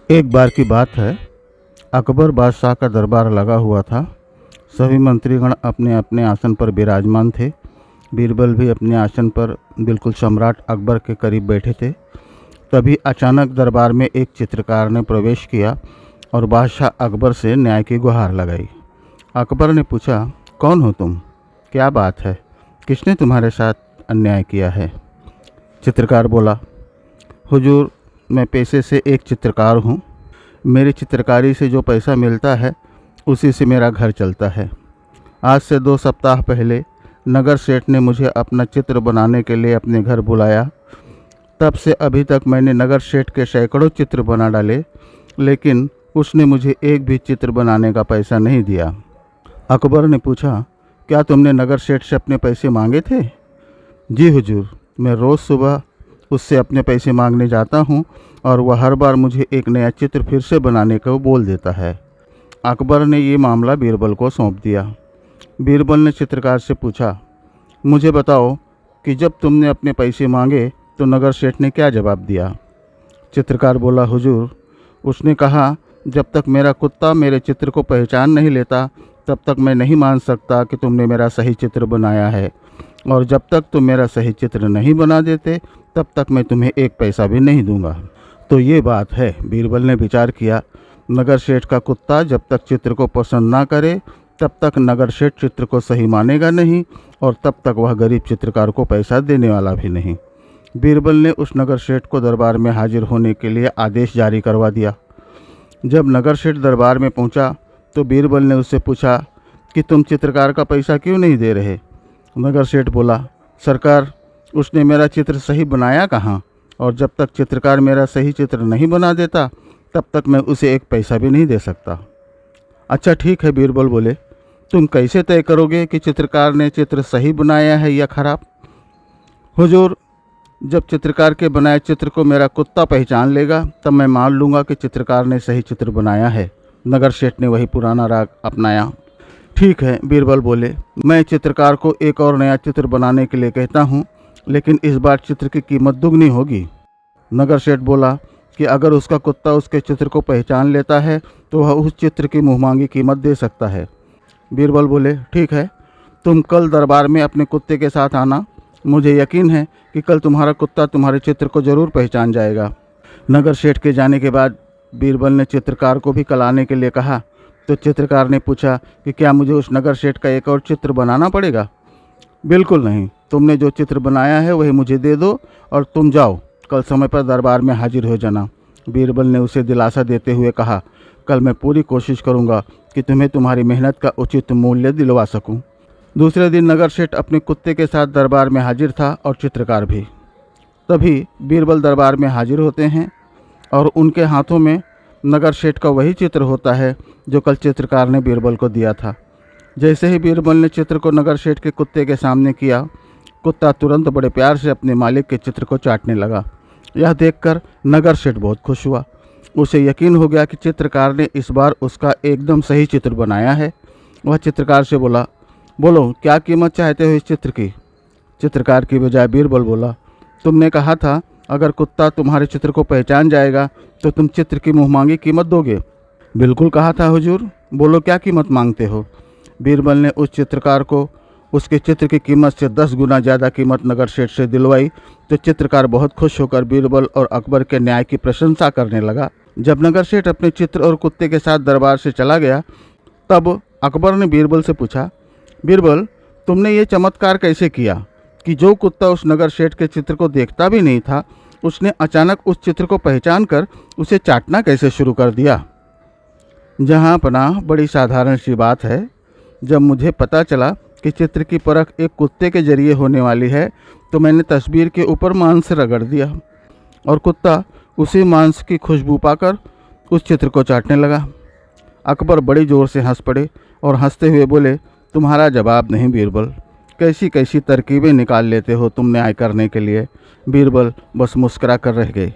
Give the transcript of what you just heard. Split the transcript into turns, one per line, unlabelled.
एक बार की बात है। अकबर बादशाह का दरबार लगा हुआ था। सभी मंत्रीगण अपने अपने आसन पर विराजमान थे। बीरबल भी अपने आसन पर बिल्कुल सम्राट अकबर के करीब बैठे थे। तभी अचानक दरबार में एक चित्रकार ने प्रवेश किया और बादशाह अकबर से न्याय की गुहार लगाई। अकबर ने पूछा, कौन हो तुम? क्या बात है? किसने तुम्हारे साथ अन्याय किया है? चित्रकार बोला, हुजूर, मैं पेशे से एक चित्रकार हूँ। मेरी चित्रकारी से जो पैसा मिलता है उसी से मेरा घर चलता है। आज से 2 सप्ताह पहले नगर सेठ ने मुझे अपना चित्र बनाने के लिए अपने घर बुलाया। तब से अभी तक मैंने नगर सेठ के सैकड़ों चित्र बना डाले, लेकिन उसने मुझे एक भी चित्र बनाने का पैसा नहीं दिया। अकबर ने पूछा, क्या तुमने नगर सेठ से अपने पैसे मांगे थे? जी हुजूर, मैं रोज़ सुबह उससे अपने पैसे मांगने जाता हूँ और वह हर बार मुझे एक नया चित्र फिर से बनाने को बोल देता है। अकबर ने ये मामला बीरबल को सौंप दिया। बीरबल ने चित्रकार से पूछा, मुझे बताओ कि जब तुमने अपने पैसे मांगे तो नगर सेठ ने क्या जवाब दिया? चित्रकार बोला, हुजूर, उसने कहा, जब तक मेरा कुत्ता मेरे चित्र को पहचान नहीं लेता तब तक मैं नहीं मान सकता कि तुमने मेरा सही चित्र बनाया है, और जब तक तुम मेरा सही चित्र नहीं बना देते तब तक मैं तुम्हें एक पैसा भी नहीं दूंगा। तो ये बात है। बीरबल ने विचार किया, नगर सेठ का कुत्ता जब तक चित्र को पसंद ना करे तब तक नगर सेठ चित्र को सही मानेगा नहीं, और तब तक वह गरीब चित्रकार को पैसा देने वाला भी नहीं। बीरबल ने उस नगर सेठ को दरबार में हाजिर होने के लिए आदेश जारी करवा दिया। जब नगर सेठ दरबार में पहुंचा तो बीरबल ने उससे पूछा कि तुम चित्रकार का पैसा क्यों नहीं दे रहे? नगर सेठ बोला, सरकार, उसने मेरा चित्र सही बनाया कहाँ, और जब तक चित्रकार मेरा सही चित्र नहीं बना देता तब तक मैं उसे एक पैसा भी नहीं दे सकता। अच्छा ठीक है, बीरबल बोले, तुम कैसे तय करोगे कि चित्रकार ने चित्र सही बनाया है या खराब? हुजूर, जब चित्रकार के बनाए चित्र को मेरा कुत्ता पहचान लेगा तब मैं मान लूँगा कि चित्रकार ने सही चित्र बनाया है। नगर सेठ ने वही पुराना राग अपनाया। ठीक है, बीरबल बोले, मैं चित्रकार को एक और नया चित्र बनाने के लिए कहता हूँ, लेकिन इस बार चित्र की कीमत दुगनी होगी। नगर सेठ बोला कि अगर उसका कुत्ता उसके चित्र को पहचान लेता है तो वह उस चित्र की मुँहमांगी कीमत दे सकता है। बीरबल बोले, ठीक है, तुम कल दरबार में अपने कुत्ते के साथ आना। मुझे यकीन है कि कल तुम्हारा कुत्ता तुम्हारे चित्र को ज़रूर पहचान जाएगा। नगर सेठ के जाने के बाद बीरबल ने चित्रकार को भी कल आने के लिए कहा। तो चित्रकार ने पूछा कि क्या मुझे उस नगर सेठ का एक और चित्र बनाना पड़ेगा? बिल्कुल नहीं, तुमने जो चित्र बनाया है वही मुझे दे दो और तुम जाओ। कल समय पर दरबार में हाजिर हो जाना। बीरबल ने उसे दिलासा देते हुए कहा, कल मैं पूरी कोशिश करूंगा कि तुम्हें तुम्हारी मेहनत का उचित मूल्य दिलवा सकूं। दूसरे दिन नगर सेठ अपने कुत्ते के साथ दरबार में हाजिर था और चित्रकार भी। तभी बीरबल दरबार में हाजिर होते हैं और उनके हाथों में नगर सेठ का वही चित्र होता है जो कल चित्रकार ने बीरबल को दिया था। जैसे ही बीरबल ने चित्र को नगर सेठ के कुत्ते के सामने किया, कुत्ता तुरंत बड़े प्यार से अपने मालिक के चित्र को चाटने लगा। यह देखकर नगर सेठ बहुत खुश हुआ। उसे यकीन हो गया कि चित्रकार ने इस बार उसका एकदम सही चित्र बनाया है। वह चित्रकार से बोला, बोलो, क्या कीमत चाहते हो इस चित्र की? चित्रकार की बजाय बीरबल बोला, तुमने कहा था अगर कुत्ता तुम्हारे चित्र को पहचान जाएगा तो तुम चित्र की मुँहमांगी कीमत दोगे। बिल्कुल कहा था हुजूर, बोलो क्या कीमत मांगते हो? बीरबल ने उस चित्रकार को उसके चित्र की कीमत से 10 गुना ज़्यादा कीमत नगर सेठ से दिलवाई। तो चित्रकार बहुत खुश होकर बीरबल और अकबर के न्याय की प्रशंसा करने लगा। जब नगर सेठ अपने चित्र और कुत्ते के साथ दरबार से चला गया तब अकबर ने बीरबल से पूछा, बीरबल, तुमने ये चमत्कार कैसे किया कि जो कुत्ता उस नगर सेठ के चित्र को देखता भी नहीं था उसने अचानक उस चित्र को पहचान कर उसे चाटना कैसे शुरू कर दिया? जहाँ पनाह, बड़ी साधारण सी बात है। जब मुझे पता चला कि चित्र की परख एक कुत्ते के जरिए होने वाली है तो मैंने तस्वीर के ऊपर मांस रगड़ दिया और कुत्ता उसी मांस की खुशबू पाकर उस चित्र को चाटने लगा। अकबर बड़ी ज़ोर से हंस पड़े और हंसते हुए बोले, तुम्हारा जवाब नहीं बीरबल, कैसी कैसी तरकीबें निकाल लेते हो तुम न्याय करने के लिए। बीरबल बस मुस्करा कर रह गए।